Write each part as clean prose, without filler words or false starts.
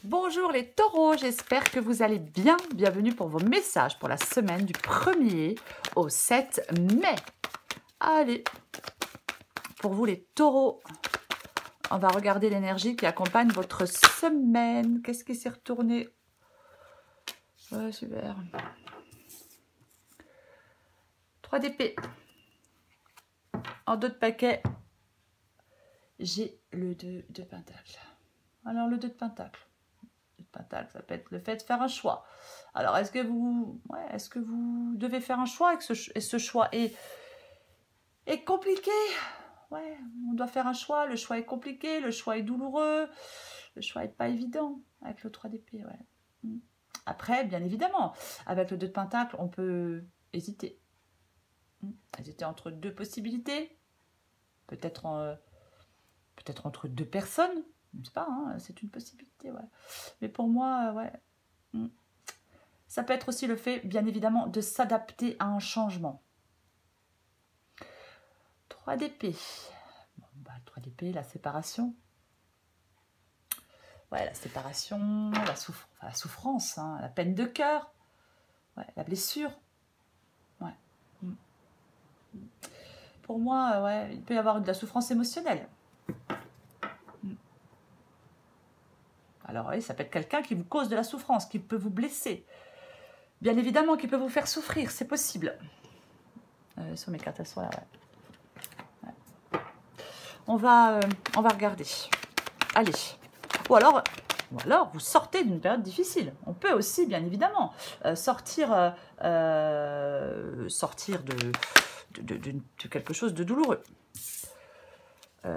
Bonjour les taureaux, j'espère que vous allez bien. Bienvenue pour vos messages pour la semaine du 1er au 7 mai. Allez, pour vous les taureaux, on va regarder l'énergie qui accompagne votre semaine. Qu'est-ce qui s'est retourné? Ouais, super. 3 d'épée. En dos de paquet, j'ai le 2 de pentacle. Alors le 2 de pentacle. Pentacle, ça peut être le fait de faire un choix. Alors, est-ce que vous devez faire un choix et que ce choix est compliqué? Ouais, on doit faire un choix. Le choix est compliqué, le choix est douloureux, le choix n'est pas évident avec le 3 d'épée. Ouais. Après, bien évidemment, avec le 2 de pentacle, on peut hésiter. Hésiter entre deux possibilités, peut-être entre deux personnes. Je ne sais pas, hein, c'est une possibilité, ouais. Mais pour moi, ouais. Ça peut être aussi le fait, bien évidemment, de s'adapter à un changement. 3 d'épée. Bon, 3 d'épée, la séparation. Ouais, la séparation, la souffrance, hein, la peine de cœur. Ouais, la blessure. Ouais. Pour moi, ouais, il peut y avoir de la souffrance émotionnelle. Alors oui, ça peut être quelqu'un qui vous cause de la souffrance, qui peut vous blesser. Bien évidemment, qui peut vous faire souffrir, c'est possible. Sur mes cartes à soi, là, ouais. On va regarder. Allez. Ou alors, vous sortez d'une période difficile. On peut aussi, bien évidemment, sortir de quelque chose de douloureux. 5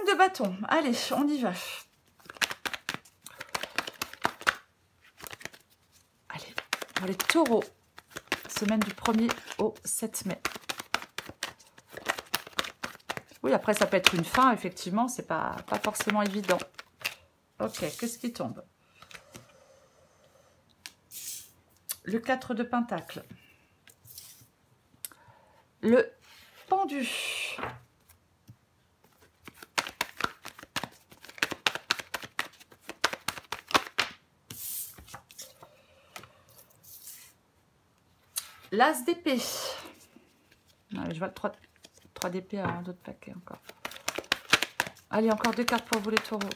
de bâton. Allez, on y va. Allez, pour les taureaux, semaine du 1er au 7 mai. Oui, après, ça peut être une fin, effectivement, c'est pas forcément évident. Ok, qu'est-ce qui tombe? Le 4 de pentacle. Le pendu. L'as d'épée. Je vois le 3 d'épée à un autre paquet encore. Allez, encore 2 cartes pour vous les taureaux.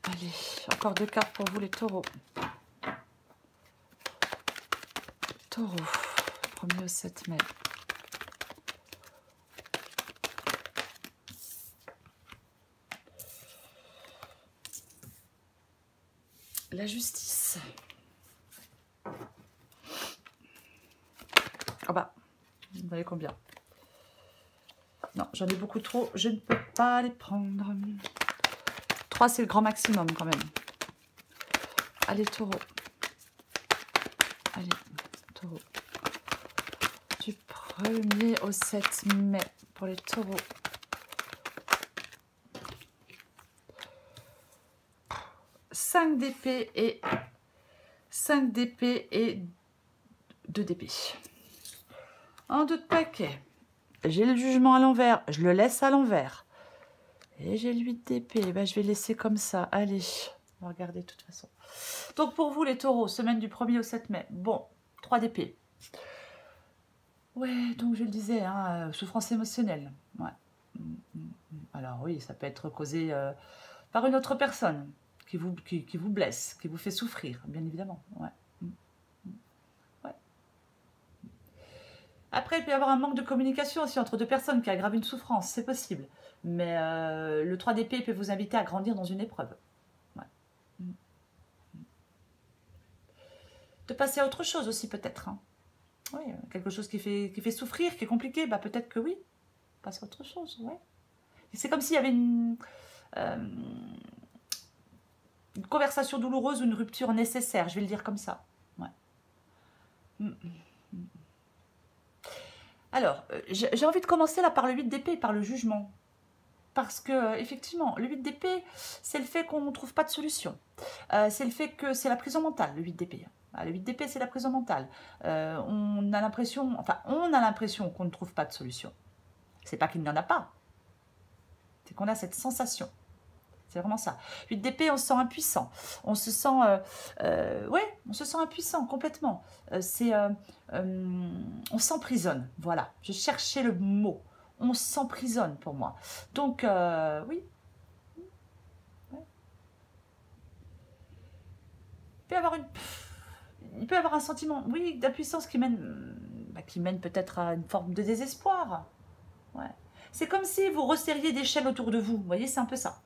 Allez, encore 2 cartes pour vous les taureaux. Taureau, 1er au 7 mai. La justice. Ah bah, vous avez combien? Non, j'en ai beaucoup trop, je ne peux pas les prendre. 3, c'est le grand maximum quand même. Allez, taureau. Allez, taureau. Du 1er au 7 mai pour les taureaux. Cinq d'épée et 2 d'épée. Un 2 de paquet. J'ai le jugement à l'envers, je le laisse à l'envers. Et j'ai le 8 d'épée, ben, je vais laisser comme ça. Allez, on va regarder de toute façon. Donc pour vous les taureaux, semaine du 1er au 7 mai. Bon, 3 d'épée. Ouais, donc je le disais, hein, souffrance émotionnelle. Ouais. Alors oui, ça peut être causé par une autre personne qui vous blesse, qui vous fait souffrir, bien évidemment. Ouais. Ouais. Après, il peut y avoir un manque de communication aussi entre deux personnes qui aggrave une souffrance, c'est possible. Mais le 3 d'épée peut vous inviter à grandir dans une épreuve. Ouais. De passer à autre chose aussi peut-être. Hein. Oui, quelque chose qui fait souffrir, qui est compliqué, bah peut-être que oui. Passer à autre chose, ouais. C'est comme s'il y avait une conversation douloureuse ou une rupture nécessaire, je vais le dire comme ça. Ouais. Alors, j'ai envie de commencer là par le 8 d'épée, par le jugement. Parce que, effectivement, le 8 d'épée, c'est le fait qu'on ne trouve pas de solution. C'est le fait que c'est la prison mentale, le 8 d'épée. Le 8 d'épée, c'est la prison mentale. On a l'impression qu'on ne trouve pas de solution. C'est pas qu'il n'y en a pas. qu'on a cette sensation. C'est vraiment ça. 8 d'épée, on se sent impuissant. On se sent, ouais, on se sent impuissant complètement. On s'emprisonne. Voilà, je cherchais le mot. On s'emprisonne pour moi. Donc, oui. Ouais. Il peut y avoir un sentiment, oui, d'impuissance qui mène peut-être à une forme de désespoir. Ouais. C'est comme si vous resserriez des chaînes autour de vous. Vous voyez, c'est un peu ça.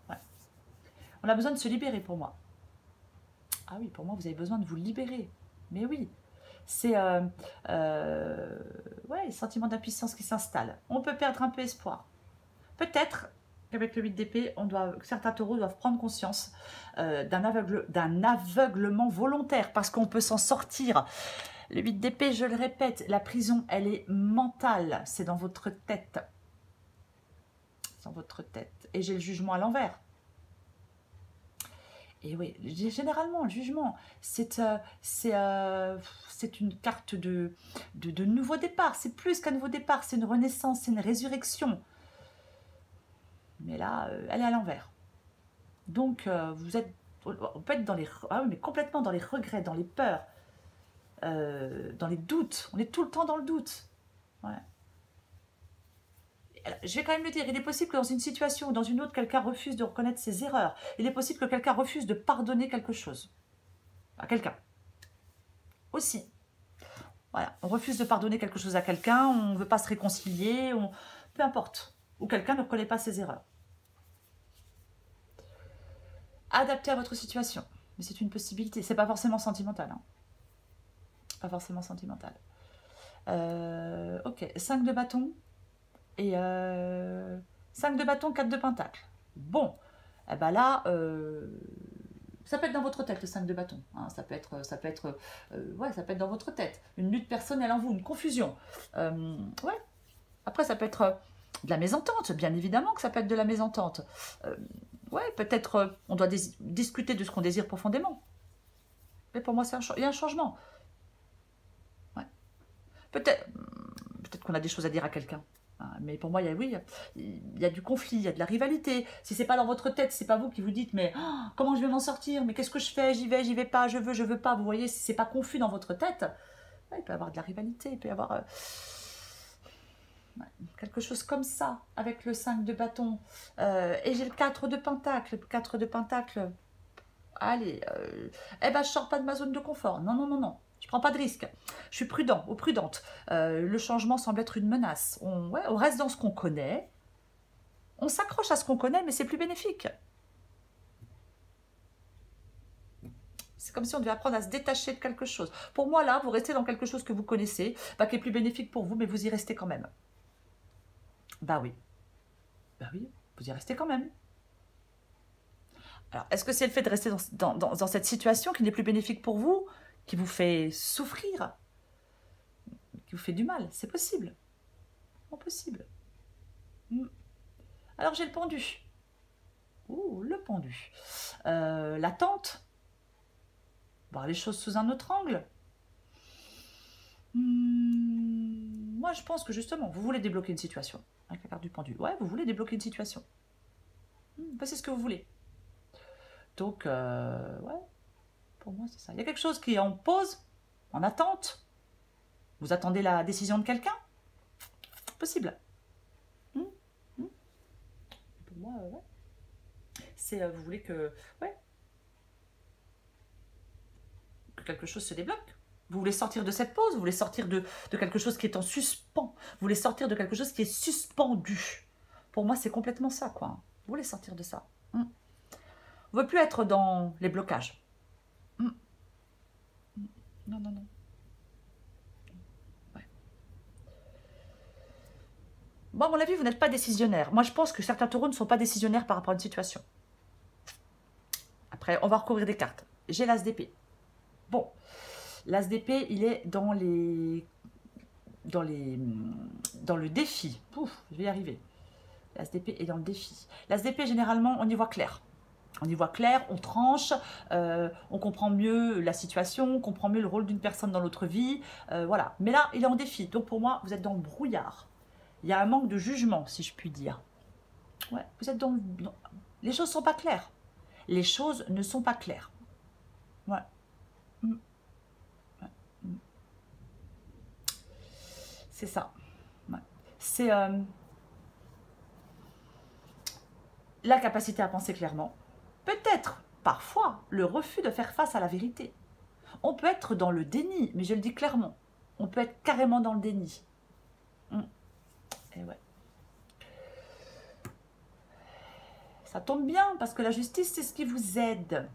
Ouais. On a besoin de se libérer pour moi. Ah oui, pour moi, vous avez besoin de vous libérer. Mais oui, c'est ouais, le sentiment d'impuissance qui s'installe. On peut perdre un peu espoir. Peut-être qu'avec le 8 d'épée, certains taureaux doivent prendre conscience d'un aveuglement volontaire parce qu'on peut s'en sortir. Le 8 d'épée, je le répète, la prison, elle est mentale. C'est dans votre tête. C'est dans votre tête. Et j'ai le jugement à l'envers. Et oui, généralement, le jugement, c'est une carte de nouveau départ. C'est plus qu'un nouveau départ, c'est une renaissance, c'est une résurrection. Mais là, elle est à l'envers. Donc, on peut être dans les... Ah oui, mais complètement dans les regrets, dans les peurs, dans les doutes. On est tout le temps dans le doute. Ouais. Je vais quand même le dire, il est possible que dans une situation ou dans une autre, quelqu'un refuse de reconnaître ses erreurs. Il est possible que quelqu'un refuse de pardonner quelque chose. À quelqu'un. Aussi. Voilà, on refuse de pardonner quelque chose à quelqu'un, on ne veut pas se réconcilier, peu importe. Ou quelqu'un ne reconnaît pas ses erreurs. Adapter à votre situation. Mais c'est une possibilité. C'est pas forcément sentimental. Hein. Pas forcément sentimental. Ok, 5 de bâton. Et 5 de bâton, 4 de pentacle. Bon, eh ben là, ça peut être dans votre tête le 5 de bâton. Hein, ça peut être dans votre tête. Une lutte personnelle en vous, une confusion. Ouais. Après, ça peut être de la mésentente, bien évidemment que ça peut être de la mésentente. Ouais, peut-être on doit discuter de ce qu'on désire profondément. Mais pour moi, il y a un changement. Ouais. Peut-être qu'on a des choses à dire à quelqu'un. Mais pour moi, il y a du conflit, il y a de la rivalité. Si c'est pas dans votre tête, c'est pas vous qui vous dites, mais comment je vais m'en sortir? Mais qu'est-ce que je fais? J'y vais pas, je veux pas. Vous voyez, si c'est pas confus dans votre tête, ouais, il peut y avoir de la rivalité, il peut y avoir quelque chose comme ça avec le 5 de bâton. Et j'ai le 4 de pentacle. Le 4 de pentacle, allez, je sors pas de ma zone de confort. Non, non, non, non. Je prends pas de risque. Je suis prudent ou prudente. Le changement semble être une menace. On reste dans ce qu'on connaît. On s'accroche à ce qu'on connaît, mais c'est plus bénéfique. C'est comme si on devait apprendre à se détacher de quelque chose. Pour moi, là, vous restez dans quelque chose que vous connaissez, qui est plus bénéfique pour vous, mais vous y restez quand même. Bah oui. Bah oui, vous y restez quand même. Alors, est-ce que c'est le fait de rester dans cette situation qui n'est plus bénéfique pour vous, qui vous fait souffrir, qui vous fait du mal? C'est possible. C'est possible. Alors, j'ai le pendu. Ouh, le pendu. L'attente. Voir les choses sous un autre angle. Moi, je pense que justement, vous voulez débloquer une situation. Avec la carte du pendu. Ouais, vous voulez débloquer une situation. C'est ce que vous voulez. Donc, ouais. Pour moi, c'est ça. Il y a quelque chose qui est en pause, en attente. Vous attendez la décision de quelqu'un? Possible. Pour moi, ouais. C'est, vous voulez que quelque chose se débloque. Vous voulez sortir de cette pause, vous voulez sortir de quelque chose qui est en suspens. Vous voulez sortir de quelque chose qui est suspendu. Pour moi, c'est complètement ça, quoi. Vous voulez sortir de ça. On ne veut plus être dans les blocages. Non, non, non. Ouais. Bon, à mon avis, vous n'êtes pas décisionnaire. Moi, je pense que certains taureaux ne sont pas décisionnaires par rapport à une situation. Après, on va recouvrir des cartes. J'ai l'as d'épée. Bon, l'as d'épée, il est dans le défi. Pouf, je vais y arriver. L'as d'épée est dans le défi. L'as d'épée, généralement, on y voit clair. On y voit clair, on tranche, on comprend mieux la situation, on comprend mieux le rôle d'une personne dans notre vie. Voilà. Mais là, il est en défi. Donc pour moi, vous êtes dans le brouillard. Il y a un manque de jugement, si je puis dire. Ouais, vous êtes les choses ne sont pas claires. Les choses ne sont pas claires. Ouais. Mm. Ouais. Mm. C'est ça. Ouais. C'est la capacité à penser clairement. Peut-être, parfois, le refus de faire face à la vérité. On peut être dans le déni, mais je le dis clairement. On peut être carrément dans le déni. Et ouais. Ça tombe bien, parce que la justice, c'est ce qui vous aide.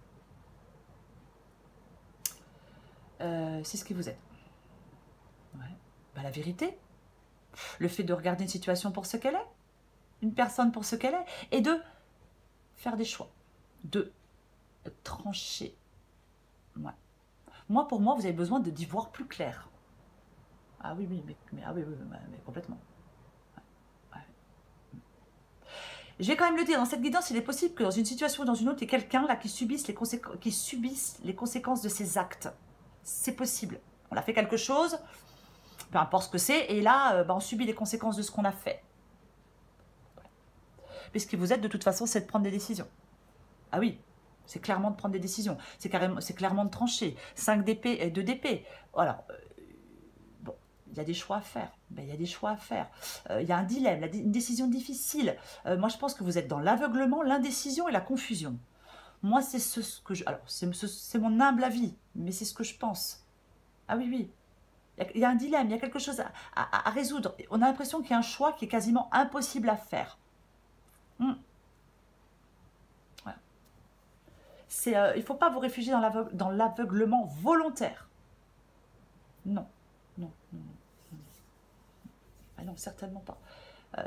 C'est ce qui vous aide. Ouais. Bah, la vérité. Le fait de regarder une situation pour ce qu'elle est. Une personne pour ce qu'elle est. Et de faire des choix. De trancher. Ouais. Moi, pour moi, vous avez besoin d'y voir plus clair. Ah oui, oui, ah oui, mais complètement. Ouais. Je vais quand même le dire, dans cette guidance, il est possible que dans une situation ou dans une autre, il y ait quelqu'un là qui subisse les conséquences de ses actes. C'est possible. On a fait quelque chose, peu importe ce que c'est, et là, on subit les conséquences de ce qu'on a fait. Mais ce qui vous aide de toute façon, c'est de prendre des décisions. Ah oui, c'est clairement de prendre des décisions. C'est clairement de trancher. 5 d'épée et 2 d'épée. Alors, bon, il y a des choix à faire. Ben, il y a des choix à faire. Il y a un dilemme, une décision difficile. Moi, je pense que vous êtes dans l'aveuglement, l'indécision et la confusion. Moi, c'est ce que je... Alors, c'est mon humble avis, mais c'est ce que je pense. Ah oui, oui. Il y a un dilemme, il y a quelque chose à résoudre. On a l'impression qu'il y a un choix qui est quasiment impossible à faire. Voilà. Il ne faut pas vous réfugier dans l'aveuglement volontaire. Non. Non, non, non. Ah non, certainement pas.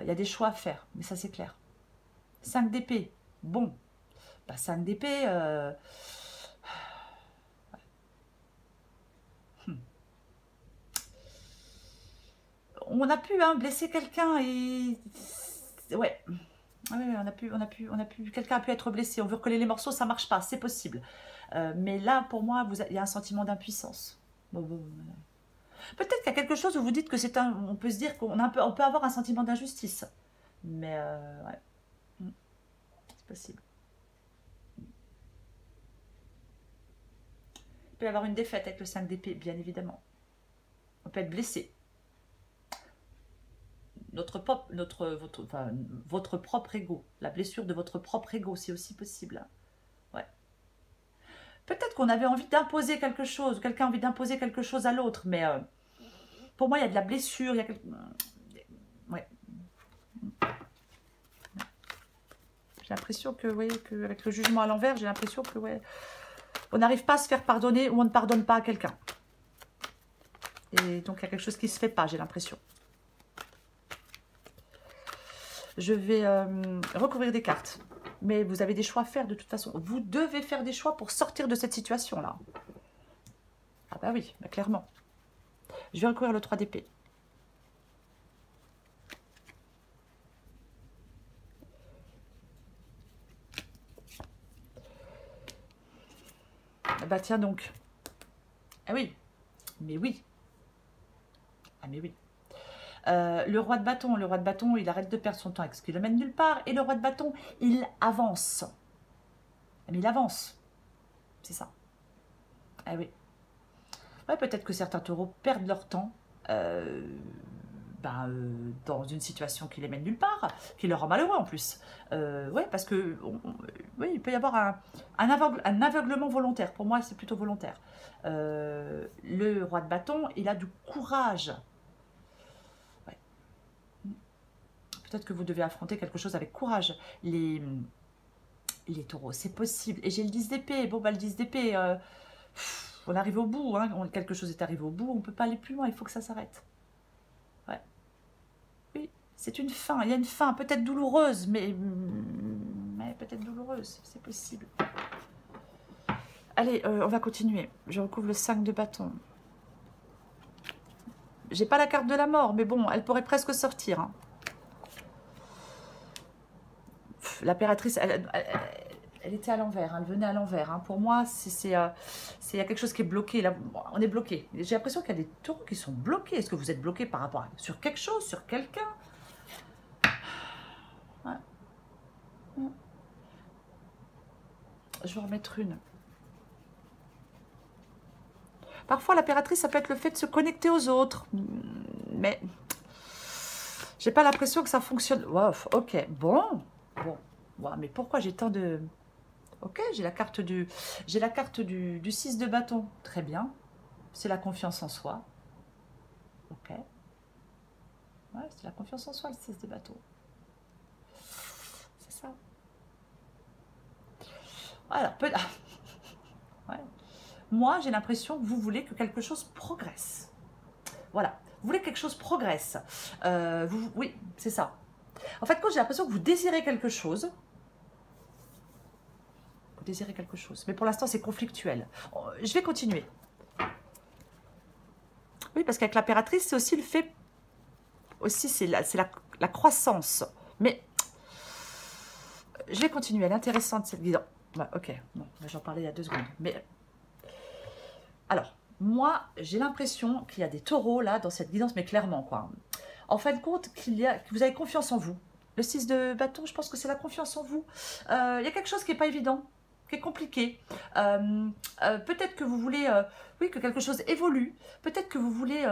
Il y a des choix à faire, mais ça c'est clair. 5 d'épée, bon. Bah, 5 d'épée... On a pu blesser quelqu'un et... Ouais. Oui, quelqu'un a pu être blessé. On veut recoller les morceaux, ça marche pas, c'est possible. Mais là, pour moi, il y a un sentiment d'impuissance. Peut-être qu'il y a quelque chose où vous dites que c'est un... On peut se dire qu'on on peut avoir un sentiment d'injustice. Mais, ouais. C'est possible. Il peut y avoir une défaite avec le 5 d'épée, bien évidemment. On peut être blessé. Votre propre ego. La blessure de votre propre ego, c'est aussi possible. Ouais. Peut-être qu'on avait envie d'imposer quelque chose, quelqu'un a envie d'imposer quelque chose à l'autre, mais pour moi, il y a de la blessure, il y a ouais. J'ai l'impression que, oui, qu'avec le jugement à l'envers, j'ai l'impression que, ouais, on n'arrive pas à se faire pardonner ou on ne pardonne pas à quelqu'un. Et donc, il y a quelque chose qui ne se fait pas, j'ai l'impression. Je vais recouvrir des cartes. Mais vous avez des choix à faire de toute façon. Vous devez faire des choix pour sortir de cette situation-là. Ah bah oui, bah clairement. Je vais recouvrir le 3 d'épée. Ah bah tiens donc. Ah oui. Mais oui. Ah mais oui. Le roi de bâton, il arrête de perdre son temps avec ce qui le mène nulle part. Et le roi de bâton, il avance. Mais il avance. C'est ça. Ah oui. Ouais, peut-être que certains taureaux perdent leur temps dans une situation qui les mène nulle part, qui leur rend malheureux en plus. Ouais, parce que oui, il peut y avoir un aveuglement volontaire. Pour moi, c'est plutôt volontaire. Le roi de bâton, il a du courage. Ouais. Peut-être que vous devez affronter quelque chose avec courage. Les taureaux, c'est possible. Et j'ai le 10 d'épée. Bon, bah le 10 d'épée, on arrive au bout. Hein. Quelque chose est arrivé au bout. On ne peut pas aller plus loin. Il faut que ça s'arrête. Ouais. Oui, c'est une fin. Il y a une fin, peut-être douloureuse, mais peut-être douloureuse. C'est possible. Allez, on va continuer. Je recouvre le 5 de bâton. J'ai pas la carte de la mort, mais bon, elle pourrait presque sortir. Hein. L'impératrice, elle était à l'envers, elle venait à l'envers. Hein. Pour moi, il y a quelque chose qui est bloqué. Là, on est bloqué. J'ai l'impression qu'il y a des taureaux qui sont bloqués. Est-ce que vous êtes bloqué par rapport sur quelque chose, sur quelqu'un? Ouais. Je vais en remettre une. Parfois, l'impératrice, ça peut être le fait de se connecter aux autres. Mais j'ai pas l'impression que ça fonctionne. Wow, ok, bon. Wow, mais pourquoi j'ai tant de... Ok, j'ai la carte du 6 de bâton. Très bien. C'est la confiance en soi. Ok. Ouais, c'est la confiance en soi, le 6 de bâton. C'est ça. Alors, ouais. Moi, j'ai l'impression que vous voulez que quelque chose progresse. Voilà. Vous voulez que quelque chose progresse. Oui, c'est ça. En fait, quand j'ai l'impression que vous désirez quelque chose, mais pour l'instant, c'est conflictuel. Je vais continuer. Oui, parce qu'avec l'impératrice, c'est aussi le fait... Aussi, c'est la croissance. Mais je vais continuer. Elle est intéressante, cette guidance. Ouais, ok, bon, j'en parlais il y a 2 secondes. Mais alors, moi, j'ai l'impression qu'il y a des taureaux, là, dans cette guidance, mais clairement, quoi. En fin de compte, que vous avez confiance en vous. Le 6 de bâton, je pense que c'est la confiance en vous. Il y a quelque chose qui n'est pas évident, qui est compliqué. Peut-être que vous voulez, oui, que quelque chose évolue. Peut-être que vous voulez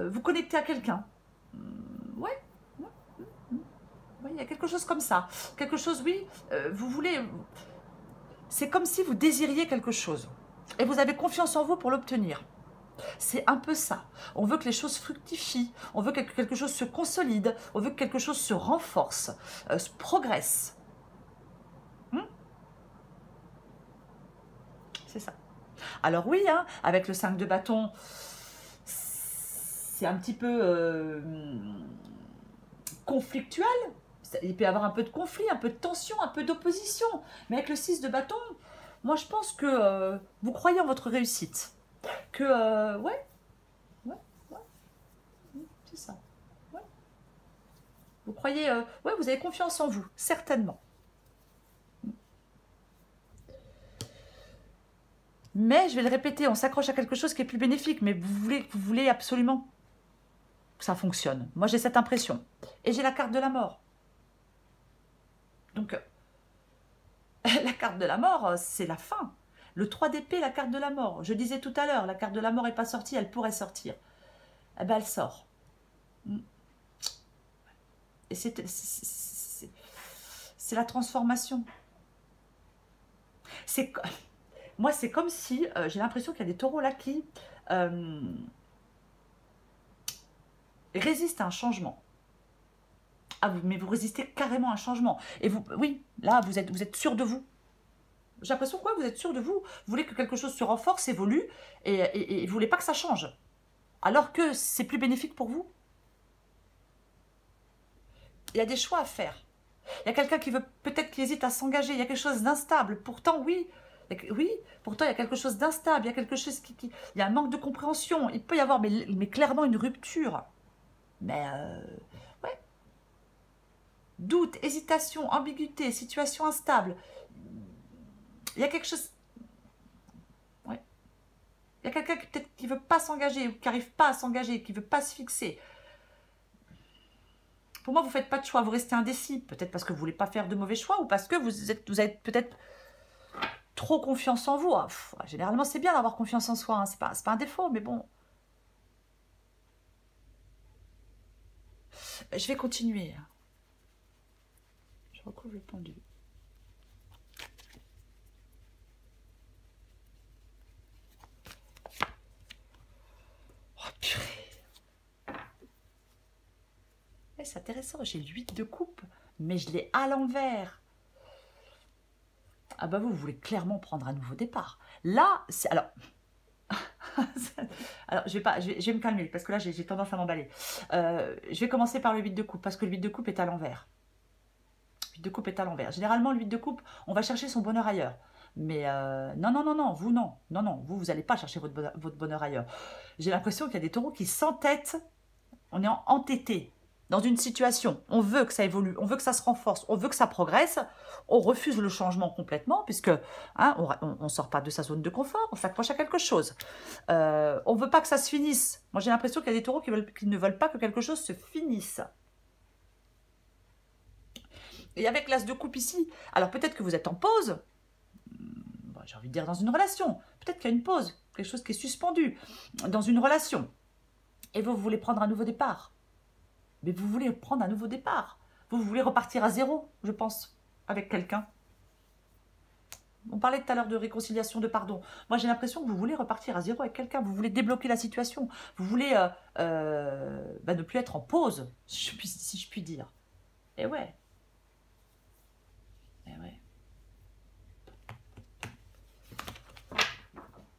vous connecter à quelqu'un. Ouais. Oui, il y a quelque chose comme ça. Quelque chose, oui, vous voulez... C'est comme si vous désiriez quelque chose. Et vous avez confiance en vous pour l'obtenir. C'est un peu ça. On veut que les choses fructifient. On veut que quelque chose se consolide. On veut que quelque chose se renforce, se progresse. C'est ça. Alors oui, hein, avec le 5 de bâton, c'est un petit peu conflictuel. Il peut y avoir un peu de conflit, un peu de tension, un peu d'opposition. Mais avec le 6 de bâton, moi je pense que vous croyez en votre réussite. Que, ouais, c'est ça. Ouais. Vous croyez, ouais, vous avez confiance en vous, certainement. Mais, je vais le répéter, on s'accroche à quelque chose qui est plus bénéfique, mais vous voulez absolument que ça fonctionne. Moi, j'ai cette impression. Et j'ai la carte de la mort. Donc, la carte de la mort, c'est la fin. Le 3 d'épée, la carte de la mort. Je disais tout à l'heure, la carte de la mort n'est pas sortie, elle pourrait sortir. Eh ben, elle sort. Et c'est la transformation. Moi, c'est comme si, j'ai l'impression qu'il y a des taureaux là qui résistent à un changement. Ah, mais vous résistez carrément à un changement. Et vous, oui, là, vous êtes sûr de vous. J'ai l'impression que vous êtes sûr de vous. Vous voulez que quelque chose se renforce, évolue, et vous ne voulez pas que ça change. Alors que c'est plus bénéfique pour vous. Il y a des choix à faire. Il y a quelqu'un qui veut, peut-être qui hésite à s'engager. Il y a quelque chose d'instable. Pourtant, oui. Oui, pourtant, il y a quelque chose d'instable. Il y a quelque chose il y a un manque de compréhension. Il peut y avoir, mais clairement, une rupture. Mais, ouais. Doute, hésitation, ambiguïté, situation instable. Il y a quelque chose... Ouais. Il y a quelqu'un qui peut-être qui ne veut pas s'engager, ou qui n'arrive pas à s'engager, qui ne veut pas se fixer. Pour moi, vous ne faites pas de choix, vous restez indécis. Peut-être parce que vous ne voulez pas faire de mauvais choix, ou parce que vous avez peut-être trop confiance en vous. Généralement, c'est bien d'avoir confiance en soi, hein. C'est pas un défaut, mais bon. Je vais continuer. Je recouvre le pendu. Oh purée. C'est intéressant, j'ai l'8 de coupe, mais je l'ai à l'envers. Ah bah vous voulez clairement prendre un nouveau départ. Là, c'est... Alors, alors je vais me calmer, parce que là, j'ai tendance à m'emballer. Je vais commencer par le 8 de coupe, parce que le 8 de coupe est à l'envers. Le 8 de coupe est à l'envers. Généralement, le 8 de coupe, on va chercher son bonheur ailleurs. Mais non, vous non. Non, vous n'allez pas chercher votre bonheur ailleurs. J'ai l'impression qu'il y a des taureaux qui s'entêtent. On est entêté dans une situation. On veut que ça évolue, on veut que ça se renforce, on veut que ça progresse. On refuse le changement complètement, puisque hein, on ne sort pas de sa zone de confort, on s'accroche à quelque chose. On ne veut pas que ça se finisse. Moi, j'ai l'impression qu'il y a des taureaux qui ne veulent pas que quelque chose se finisse. Et avec l'as de coupe ici, alors peut-être que vous êtes en pause, bon, j'ai envie de dire dans une relation, peut-être qu'il y a une pause, quelque chose qui est suspendu dans une relation, et vous voulez prendre un nouveau départ. Mais vous voulez prendre un nouveau départ. Vous voulez repartir à zéro, je pense, avec quelqu'un. On parlait tout à l'heure de réconciliation, de pardon. Moi, j'ai l'impression que vous voulez repartir à zéro avec quelqu'un. Vous voulez débloquer la situation. Vous voulez ne plus être en pause, si je puis dire. Et ouais. Et ouais.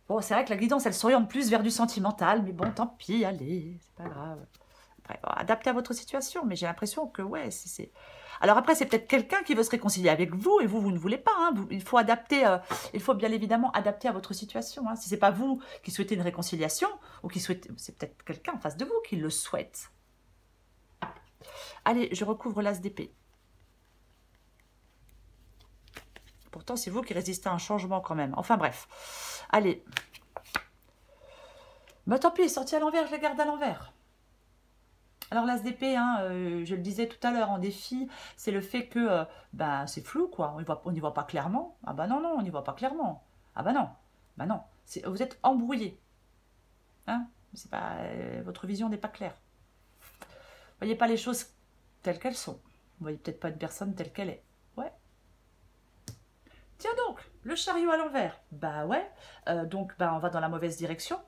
Bon, c'est vrai que la guidance, elle s'oriente plus vers du sentimental. Mais bon, tant pis, allez, c'est pas grave. Après, bon, adaptez à votre situation. Mais j'ai l'impression que, ouais, c'est... Alors après, c'est peut-être quelqu'un qui veut se réconcilier avec vous et vous ne voulez pas. Hein. Il faut adapter, il faut bien évidemment adapter à votre situation. Hein. Si ce n'est pas vous qui souhaitez une réconciliation, ou qui souhaitez, c'est peut-être quelqu'un en face de vous qui le souhaite. Allez, je recouvre l'as d'épée. Pourtant, c'est vous qui résistez à un changement quand même. Enfin bref. Allez. Bah tant pis, il est sorti à l'envers, je le garde à l'envers. Alors l'as d'épée, hein, je le disais tout à l'heure en défi, c'est le fait que c'est flou, quoi. On n'y voit pas clairement. Ah bah non, non, on n'y voit pas clairement. Ah bah non, vous êtes embrouillé. Hein, c'est pas, votre vision n'est pas claire. Vous voyez pas les choses telles qu'elles sont. Vous voyez peut-être pas une personne telle qu'elle est. Ouais. Tiens donc, le chariot à l'envers. Bah ouais, donc on va dans la mauvaise direction.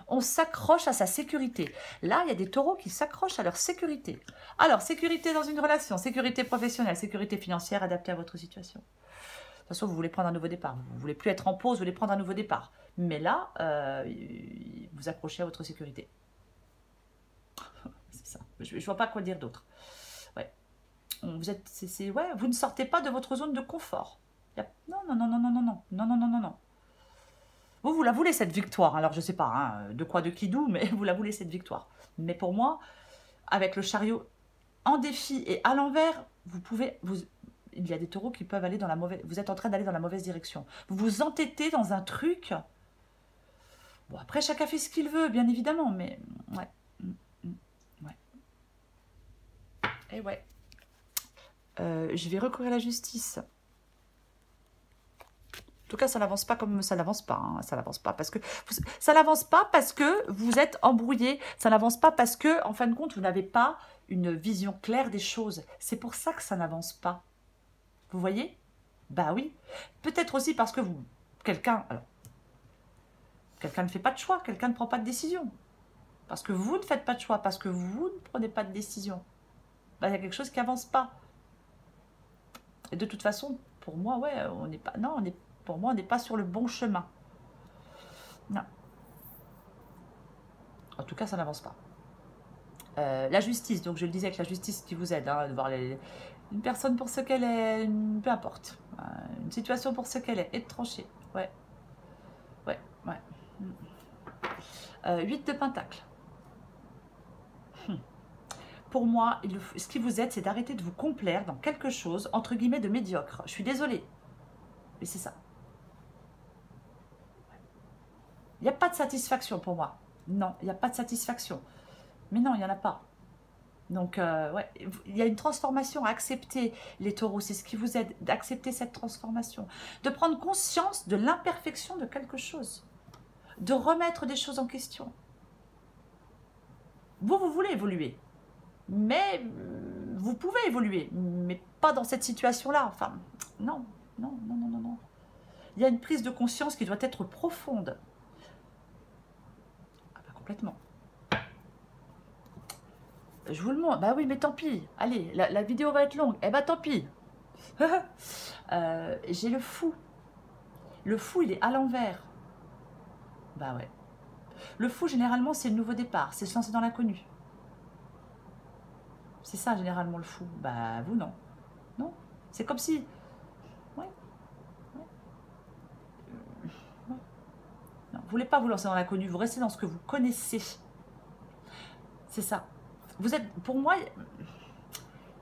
On s'accroche à sa sécurité. Là, il y a des taureaux qui s'accrochent à leur sécurité. Alors, sécurité dans une relation, sécurité professionnelle, sécurité financière adaptée à votre situation. De toute façon, vous voulez prendre un nouveau départ. Vous ne voulez plus être en pause, vous voulez prendre un nouveau départ. Mais là, vous accrochez à votre sécurité. C'est ça. Je ne vois pas quoi dire d'autre. Ouais. Vous ne sortez pas de votre zone de confort. Non, non, non, non, non, non, non, non, non, non, non, non. Vous la voulez cette victoire, alors je ne sais pas hein, de quoi, de qui, d'où, mais vous la voulez cette victoire. Mais pour moi, avec le chariot en défi et à l'envers, il y a des taureaux qui peuvent aller dans la mauvaise... Vous êtes en train d'aller dans la mauvaise direction. Vous vous entêtez dans un truc... Bon, après, chacun fait ce qu'il veut, bien évidemment, mais... Ouais. Ouais. Et ouais. Je vais recourir à la justice. En tout cas, ça n'avance pas comme ça n'avance pas. Hein. Ça n'avance pas parce que vous êtes embrouillé. Ça n'avance pas parce que, en fin de compte, vous n'avez pas une vision claire des choses. C'est pour ça que ça n'avance pas. Vous voyez? Bah oui. Peut-être aussi parce que quelqu'un ne fait pas de choix. Quelqu'un ne prend pas de décision. Parce que vous ne faites pas de choix. Parce que vous ne prenez pas de décision. Bah, il y a quelque chose qui n'avance pas. Et de toute façon, pour moi, ouais, on n'est pas. Non, pour moi, on n'est pas sur le bon chemin. Non. En tout cas, ça n'avance pas. La justice, donc je le disais avec la justice qui vous aide, hein, de voir une personne pour ce qu'elle est, peu importe. Une situation pour ce qu'elle est, et de trancher. Ouais. Ouais, ouais. 8 de Pentacle. Pour moi, ce qui vous aide, c'est d'arrêter de vous complaire dans quelque chose, entre guillemets, de médiocre. Je suis désolée, mais c'est ça. Il n'y a pas de satisfaction pour moi. Non, il n'y a pas de satisfaction. Mais non, il n'y en a pas. Donc, ouais, il y a une transformation à accepter, les taureaux. C'est ce qui vous aide d'accepter cette transformation. De prendre conscience de l'imperfection de quelque chose. De remettre des choses en question. Vous voulez évoluer. Mais vous pouvez évoluer. Mais pas dans cette situation-là. Enfin, non, non, non, non, non, non. Il y a une prise de conscience qui doit être profonde. Ah bah, complètement. Je vous le montre. Bah oui, mais tant pis. Allez, la vidéo va être longue. Eh bah tant pis. J'ai le fou. Le fou, il est à l'envers. Bah ouais. Le fou, généralement, c'est le nouveau départ. C'est se lancer dans l'inconnu. C'est ça, généralement, le fou. Bah, vous, non. Non. C'est comme si... Ouais. Ouais. Ouais. Non, vous voulez pas vous lancer dans l'inconnu. Vous restez dans ce que vous connaissez. C'est ça. Vous êtes... Pour moi...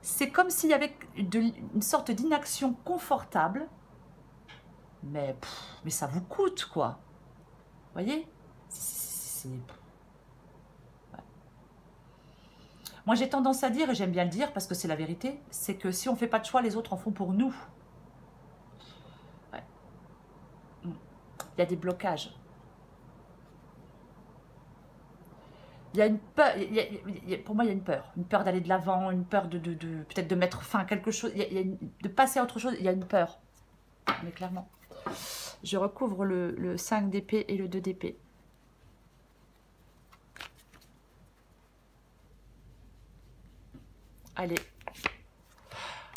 C'est comme s'il y avait une sorte d'inaction confortable. Mais ça vous coûte, quoi. Vous voyez? Ouais. Moi, j'ai tendance à dire, et j'aime bien le dire parce que c'est la vérité, c'est que si on ne fait pas de choix, les autres en font pour nous. Ouais. Il y a des blocages. Il y a une peur, pour moi il y a une peur d'aller de l'avant, une peur de peut-être de mettre fin à quelque chose, de passer à autre chose, il y a une peur, mais clairement. Je recouvre le 5 d'épée et le 2 d'épée. Allez.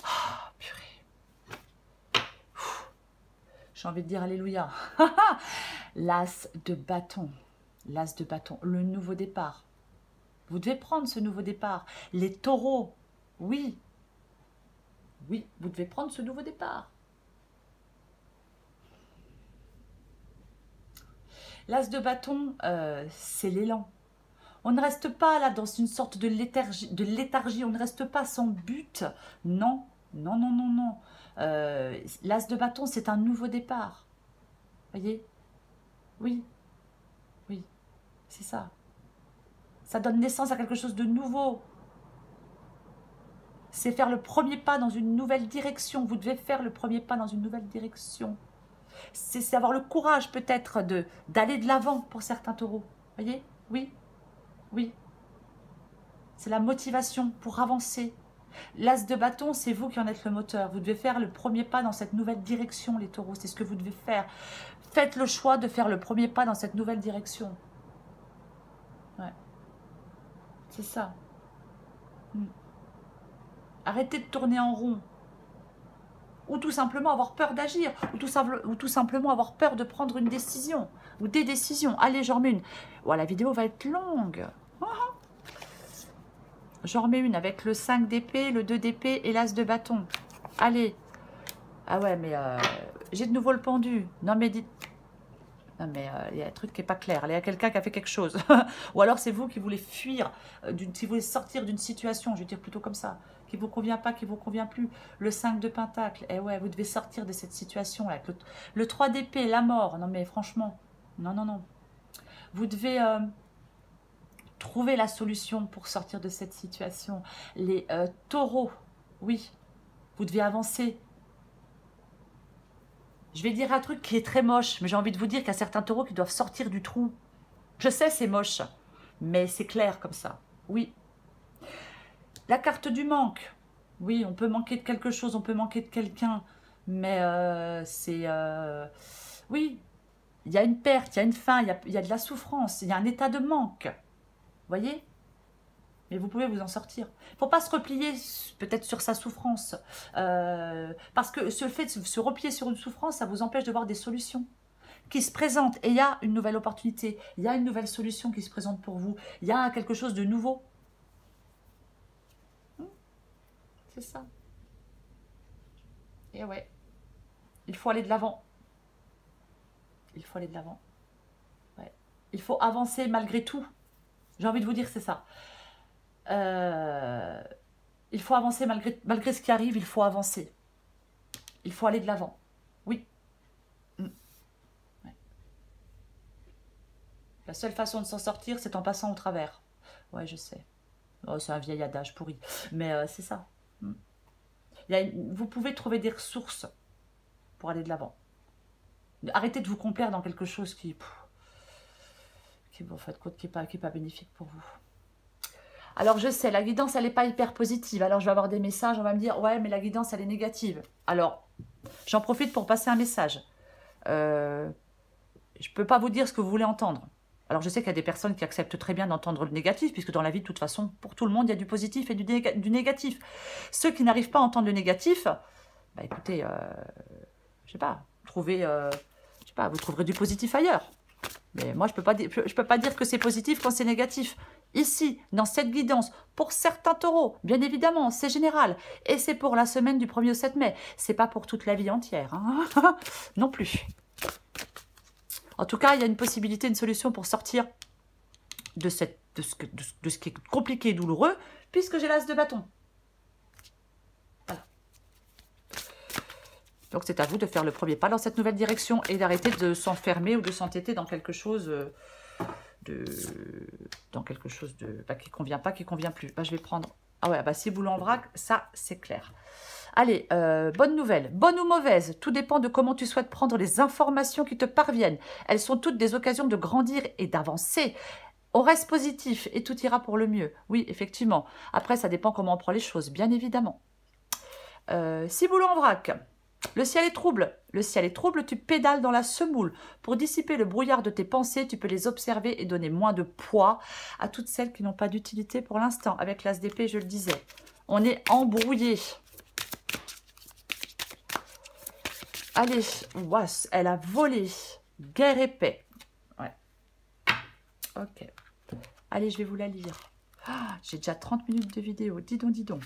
Oh, purée. J'ai envie de dire alléluia. L'as de bâton. L'as de bâton, le nouveau départ. Vous devez prendre ce nouveau départ. Les taureaux, oui. Oui, vous devez prendre ce nouveau départ. L'as de bâton, c'est l'élan. On ne reste pas là dans une sorte de léthargie, on ne reste pas sans but. Non, non, non, non, non. L'as de bâton, c'est un nouveau départ. Voyez? Oui, oui, c'est ça. Ça donne naissance à quelque chose de nouveau. C'est faire le premier pas dans une nouvelle direction. Vous devez faire le premier pas dans une nouvelle direction. C'est avoir le courage peut-être d'aller de l'avant pour certains taureaux. Voyez? Oui, oui. C'est la motivation pour avancer. L'as de bâton, c'est vous qui en êtes le moteur. Vous devez faire le premier pas dans cette nouvelle direction, les taureaux. C'est ce que vous devez faire. Faites le choix de faire le premier pas dans cette nouvelle direction. Ouais. C'est ça. Arrêtez de tourner en rond. Ou tout simplement avoir peur d'agir. Ou tout simplement avoir peur de prendre une décision. Ou des décisions. Allez, j'en remets une. Ouais, la vidéo va être longue. J'en remets une avec le 5 d'épée, le 2 d'épée et l'as de bâton. Allez. Ah ouais, mais j'ai de nouveau le pendu. Non, mais dites... Non, mais il y a un truc qui n'est pas clair. Il y a quelqu'un qui a fait quelque chose. Ou alors c'est vous qui voulez fuir, si vous voulez sortir d'une situation, je vais dire plutôt comme ça, qui ne vous convient pas, qui ne vous convient plus. Le 5 de pentacle, eh ouais, vous devez sortir de cette situation. Avec le 3 d'épée, la mort. Non, mais franchement, non, non, non. Vous devez trouver la solution pour sortir de cette situation. Les taureaux, oui, vous devez avancer. Je vais dire un truc qui est très moche, mais j'ai envie de vous dire qu'il y a certains taureaux qui doivent sortir du trou. Je sais, c'est moche, mais c'est clair comme ça. Oui. La carte du manque. Oui, on peut manquer de quelque chose, on peut manquer de quelqu'un, mais c'est... oui, il y a une perte, il y a une faim, il y a de la souffrance, il y a un état de manque. Vous voyez? Mais vous pouvez vous en sortir. Il ne faut pas se replier peut-être sur sa souffrance. Parce que le fait de se replier sur une souffrance, ça vous empêche de voir des solutions qui se présentent. Et il y a une nouvelle opportunité. Il y a une nouvelle solution qui se présente pour vous. Il y a quelque chose de nouveau. C'est ça. Et ouais. Il faut aller de l'avant. Il faut aller de l'avant. Ouais. Il faut avancer malgré tout. J'ai envie de vous dire, c'est ça. Il faut avancer malgré ce qui arrive, il faut avancer. Il faut aller de l'avant. Oui. Ouais. La seule façon de s'en sortir, c'est en passant au travers. Ouais, je sais. Oh, c'est un vieil adage pourri. Mais c'est ça. Vous pouvez trouver des ressources pour aller de l'avant. Arrêtez de vous complaire dans quelque chose qui en fait, qui n'est pas bénéfique pour vous. Alors, je sais, la guidance, elle n'est pas hyper positive. Alors, je vais avoir des messages, on va me dire, ouais, mais la guidance, elle est négative. Alors, j'en profite pour passer un message. Je ne peux pas vous dire ce que vous voulez entendre. Alors, je sais qu'il y a des personnes qui acceptent très bien d'entendre le négatif, puisque dans la vie, de toute façon, pour tout le monde, il y a du positif et du négatif. Ceux qui n'arrivent pas à entendre le négatif, bah écoutez, je sais pas, vous trouverez du positif ailleurs. Mais moi, je peux pas dire que c'est positif quand c'est négatif. Ici, dans cette guidance, pour certains taureaux, bien évidemment, c'est général. Et c'est pour la semaine du 1er au 7 mai. C'est pas pour toute la vie entière. Hein non plus. En tout cas, il y a une possibilité, une solution pour sortir de ce qui est compliqué et douloureux, puisque j'ai l'as de bâton. Voilà. Donc, c'est à vous de faire le premier pas dans cette nouvelle direction et d'arrêter de s'enfermer ou de s'entêter dans quelque chose dans quelque chose de qui convient pas, qui convient plus. Je vais prendre... Ah ouais, ciboulot en vrac, ça c'est clair. Allez, bonne nouvelle, bonne ou mauvaise, tout dépend de comment tu souhaites prendre les informations qui te parviennent. Elles sont toutes des occasions de grandir et d'avancer. On reste positif et tout ira pour le mieux. Oui, effectivement. Après, ça dépend comment on prend les choses, bien évidemment. Ciboulot en vrac. Le ciel est trouble. Le ciel est trouble, tu pédales dans la semoule. Pour dissiper le brouillard de tes pensées, tu peux les observer et donner moins de poids à toutes celles qui n'ont pas d'utilité pour l'instant. Avec l'as d'épée, je le disais. On est embrouillé. Allez, ouas, elle a volé. Guerre et paix. Ouais. Ok. Allez, je vais vous la lire. Ah, j'ai déjà 30 minutes de vidéo. Dis donc, dis donc.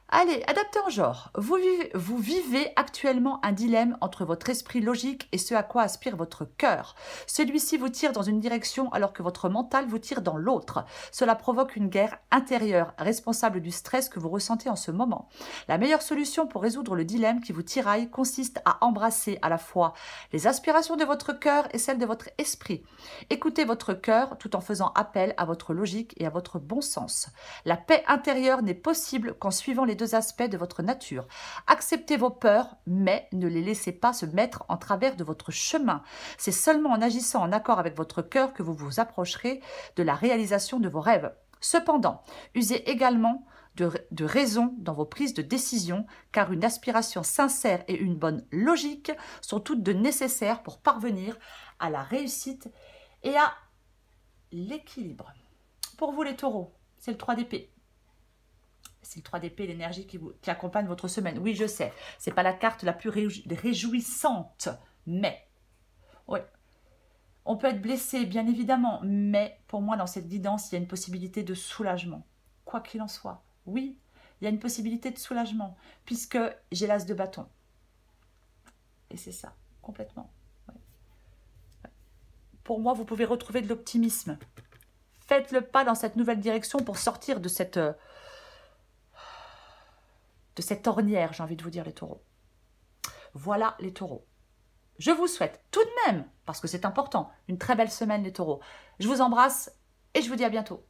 Allez, adapté en genre. Vous vivez actuellement un dilemme entre votre esprit logique et ce à quoi aspire votre cœur. Celui-ci vous tire dans une direction alors que votre mental vous tire dans l'autre. Cela provoque une guerre intérieure, responsable du stress que vous ressentez en ce moment. La meilleure solution pour résoudre le dilemme qui vous tiraille consiste à embrasser à la fois les aspirations de votre cœur et celles de votre esprit. Écoutez votre cœur tout en faisant appel à votre logique et à votre bon sens. La paix intérieure n'est possible qu'en suivant les deux aspects de votre nature. Acceptez vos peurs, mais ne les laissez pas se mettre en travers de votre chemin. C'est seulement en agissant en accord avec votre cœur que vous vous approcherez de la réalisation de vos rêves. Cependant, usez également de raison dans vos prises de décision, car une aspiration sincère et une bonne logique sont toutes deux nécessaires pour parvenir à la réussite et à l'équilibre. Pour vous les taureaux, c'est le 3 d'épée. C'est le 3 d'épée, l'énergie qui accompagne votre semaine. Oui, je sais, c'est pas la carte la plus réjouissante, mais oui, on peut être blessé, bien évidemment, mais pour moi, dans cette guidance, il y a une possibilité de soulagement. Quoi qu'il en soit, oui, il y a une possibilité de soulagement, puisque j'ai l'as de bâton. Et c'est ça, complètement. Ouais. Ouais. Pour moi, vous pouvez retrouver de l'optimisme. Faites le pas dans cette nouvelle direction pour sortir de cette ornière, j'ai envie de vous dire, les taureaux. Voilà les taureaux. Je vous souhaite tout de même, parce que c'est important, une très belle semaine les taureaux. Je vous embrasse et je vous dis à bientôt.